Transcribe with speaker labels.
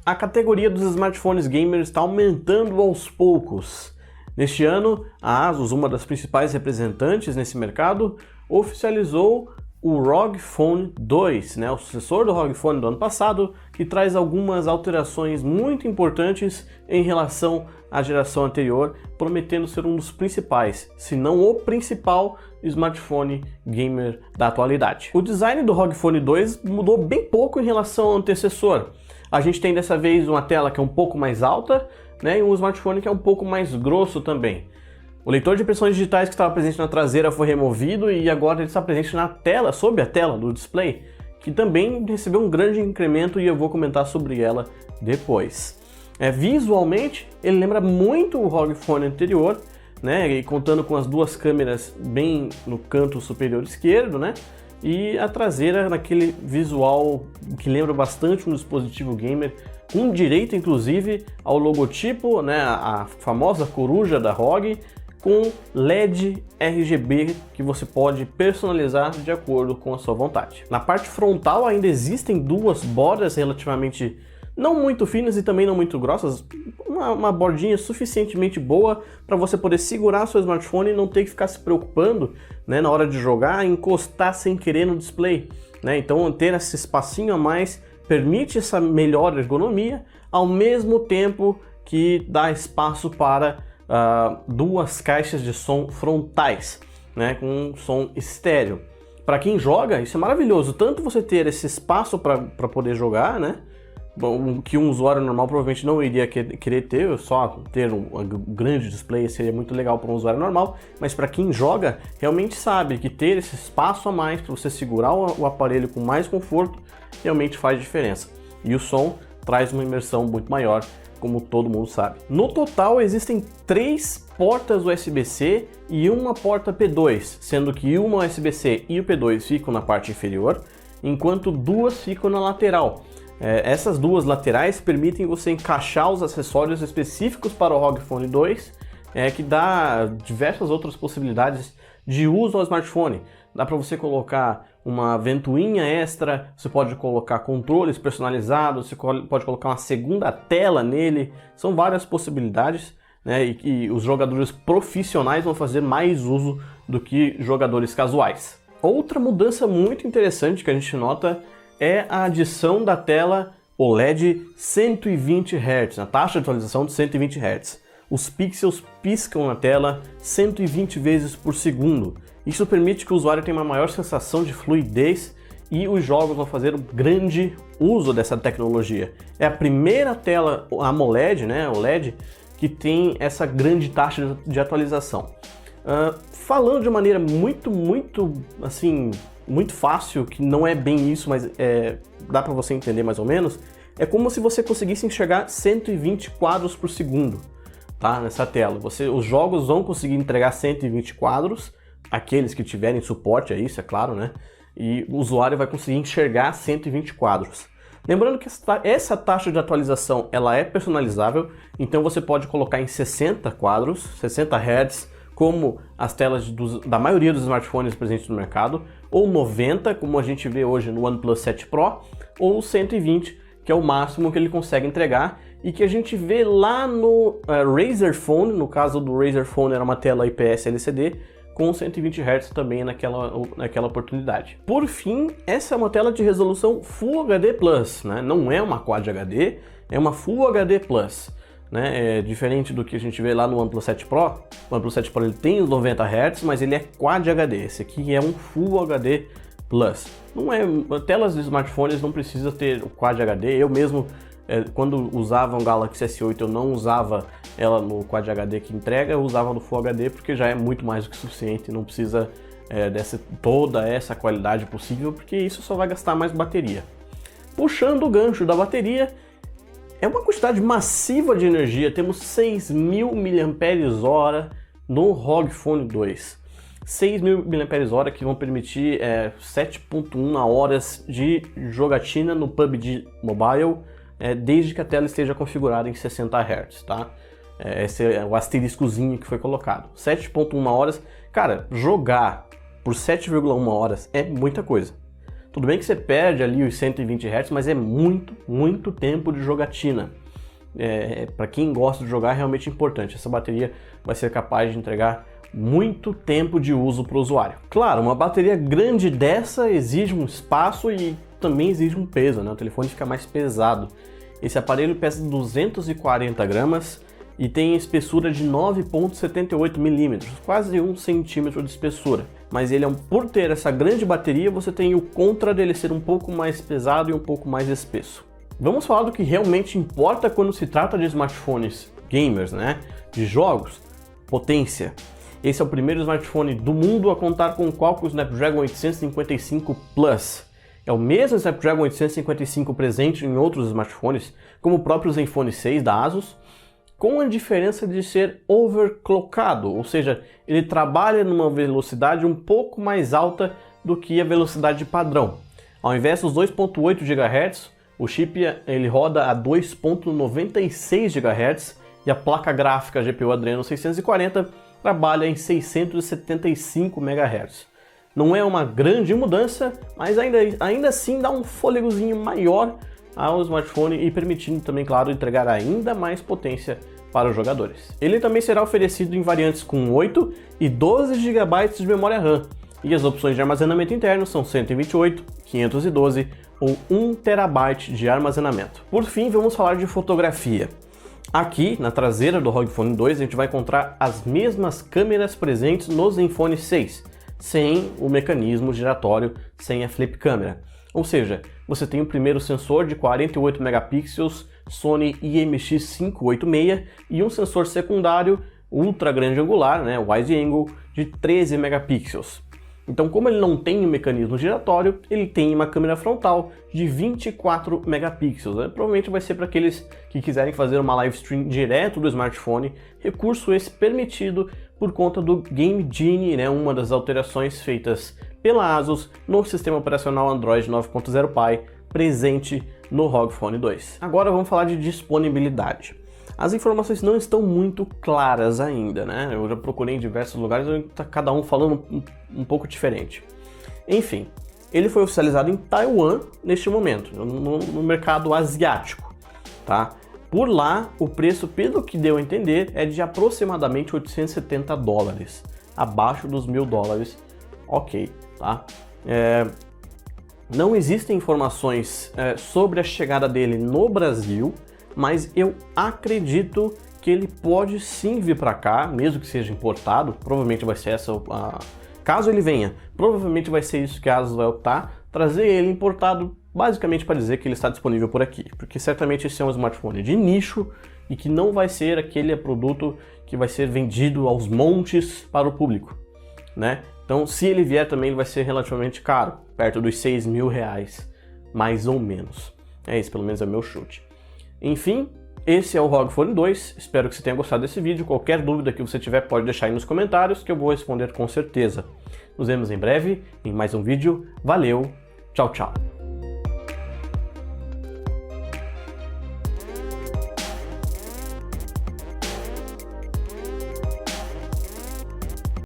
Speaker 1: A categoria dos smartphones gamers está aumentando aos poucos. Neste ano, a Asus, uma das principais representantes nesse mercado, oficializou o ROG Phone 2, o sucessor do ROG Phone do ano passado, que traz algumas alterações muito importantes em relação à geração anterior, prometendo ser um dos principais, se não o principal smartphone gamer da atualidade. O design do ROG Phone 2 mudou bem pouco em relação ao antecessor. A gente tem dessa vez uma tela que é um pouco mais alta, e um smartphone que é um pouco mais grosso também. O leitor de impressões digitais que estava presente na traseira foi removido e agora ele está presente na tela, sob a tela do display, que também recebeu um grande incremento e eu vou comentar sobre ela depois. Visualmente, ele lembra muito o ROG Phone anterior, e contando com as duas câmeras bem no canto superior esquerdo, e a traseira naquele visual que lembra bastante um dispositivo gamer, com direito inclusive ao logotipo, a famosa coruja da ROG, com LED RGB que você pode personalizar de acordo com a sua vontade. Na parte frontal ainda existem duas bordas relativamente não muito finas e também não muito grossas, uma bordinha suficientemente boa para você poder segurar seu smartphone e não ter que ficar se preocupando na hora de jogar, encostar sem querer no display. Então ter esse espacinho a mais permite essa melhor ergonomia, ao mesmo tempo que dá espaço para duas caixas de som frontais, com som estéreo. Para quem joga, isso é maravilhoso, tanto você ter esse espaço para poder jogar, que um usuário normal provavelmente não iria querer ter, só ter um grande display seria muito legal para um usuário normal, mas para quem joga, realmente sabe que ter esse espaço a mais para você segurar o aparelho com mais conforto, realmente faz diferença. E o som traz uma imersão muito maior, como todo mundo sabe. No total existem 3 portas USB-C e uma porta P2, sendo que uma USB-C e o P2 ficam na parte inferior, enquanto duas ficam na lateral. Essas duas laterais permitem você encaixar os acessórios específicos para o ROG Phone 2, que dá diversas outras possibilidades de uso ao smartphone. Dá para você colocar uma ventoinha extra, você pode colocar controles personalizados, você pode colocar uma segunda tela nele, são várias possibilidades, e os jogadores profissionais vão fazer mais uso do que jogadores casuais. Outra mudança muito interessante que a gente nota é a adição da tela OLED 120 Hz, a taxa de atualização de 120 Hz. Os pixels piscam na tela 120 vezes por segundo. Isso permite que o usuário tenha uma maior sensação de fluidez e os jogos vão fazer um grande uso dessa tecnologia. É a primeira tela AMOLED, OLED, que tem essa grande taxa de atualização. Falando de maneira muito fácil, que não é bem isso, mas dá para você entender mais ou menos, é como se você conseguisse enxergar 120 quadros por segundo, nessa tela. Os jogos vão conseguir entregar 120 quadros, aqueles que tiverem suporte a isso, é claro, e o usuário vai conseguir enxergar 120 quadros. Lembrando que essa taxa de atualização ela é personalizável, então você pode colocar em 60 quadros, 60 Hz, como as telas da maioria dos smartphones presentes no mercado, ou 90, como a gente vê hoje no OnePlus 7 Pro, ou 120, que é o máximo que ele consegue entregar, e que a gente vê lá no Razer Phone. No caso do Razer Phone era uma tela IPS LCD, com 120 Hz também naquela oportunidade. Por fim, essa é uma tela de resolução Full HD+, não é uma Quad HD, é uma Full HD+. Diferente do que a gente vê lá no OnePlus 7 Pro. O OnePlus 7 Pro ele tem os 90 Hz, mas ele é Quad HD. Esse aqui é um Full HD+. Telas de smartphones não precisa ter o Quad HD. Eu mesmo, quando usava um Galaxy S8, eu não usava ela no Quad HD que entrega, eu usava no Full HD porque já é muito mais do que suficiente, não precisa toda essa qualidade possível, porque isso só vai gastar mais bateria. Puxando o gancho da bateria, é uma quantidade massiva de energia, temos 6.000 mAh no ROG Phone 2. 6.000 mAh que vão permitir 7.1 horas de jogatina no PUBG Mobile, desde que a tela esteja configurada em 60 Hz, Esse é o asteriscozinho que foi colocado. 7.1 horas, cara, jogar por 7,1 horas é muita coisa. Tudo bem que você perde ali os 120 Hz, mas é muito tempo de jogatina. Para quem gosta de jogar é realmente importante. Essa bateria vai ser capaz de entregar muito tempo de uso para o usuário. Claro, uma bateria grande dessa exige um espaço e também exige um peso, né? O telefone fica mais pesado. Esse aparelho pesa 240 gramas e tem espessura de 9,78 milímetros, quase 1 centímetro de espessura. Mas ele por ter essa grande bateria, você tem o contra dele ser um pouco mais pesado e um pouco mais espesso. Vamos falar do que realmente importa quando se trata de smartphones gamers, né? De jogos, potência. Esse é o primeiro smartphone do mundo a contar com o Qualcomm Snapdragon 855 Plus. É o mesmo Snapdragon 855 presente em outros smartphones, como o próprio Zenfone 6 da Asus, com a diferença de ser overclockado, ou seja, ele trabalha numa velocidade um pouco mais alta do que a velocidade padrão. Ao invés dos 2.8 GHz, o chip ele roda a 2.96 GHz e a placa gráfica GPU Adreno 640 trabalha em 675 MHz. Não é uma grande mudança, mas ainda assim dá um fôlegozinho maior ao smartphone e permitindo também, claro, entregar ainda mais potência para os jogadores. Ele também será oferecido em variantes com 8 e 12 GB de memória RAM, e as opções de armazenamento interno são 128, 512 ou 1 TB de armazenamento. Por fim, vamos falar de fotografia. Aqui, na traseira do ROG Phone 2, a gente vai encontrar as mesmas câmeras presentes no Zenfone 6, sem o mecanismo giratório, sem a flip câmera. Ou seja, você tem o primeiro sensor de 48 megapixels Sony IMX586 e um sensor secundário ultra grande angular, né, wide angle, de 13 megapixels. Então, como ele não tem um mecanismo giratório, ele tem uma câmera frontal de 24 megapixels. Né? Provavelmente vai ser para aqueles que quiserem fazer uma live stream direto do smartphone, recurso esse permitido por conta do Game Genie, né? Uma das alterações feitas pela Asus no sistema operacional Android 9.0 Pie, presente no ROG Phone 2. Agora vamos falar de disponibilidade. As informações não estão muito claras ainda, né? Eu já procurei em diversos lugares, tá cada um falando um pouco diferente. Enfim, ele foi oficializado em Taiwan neste momento, no mercado asiático, tá? Por lá, o preço, pelo que deu a entender, é de aproximadamente $870, abaixo dos $1.000, ok, tá? Não existem informações sobre a chegada dele no Brasil, mas eu acredito que ele pode sim vir para cá, mesmo que seja importado. Provavelmente vai ser essa, caso ele venha, provavelmente vai ser isso que a Asus vai optar, trazer ele importado, basicamente para dizer que ele está disponível por aqui, porque certamente esse é um smartphone de nicho e que não vai ser aquele produto que vai ser vendido aos montes para o público, né? Então, se ele vier também, ele vai ser relativamente caro, perto dos R$6.000, mais ou menos. É isso, pelo menos é o meu chute. Enfim, esse é o ROG Phone 2, espero que você tenha gostado desse vídeo. Qualquer dúvida que você tiver pode deixar aí nos comentários que eu vou responder com certeza. Nos vemos em breve em mais um vídeo. Valeu, tchau, tchau!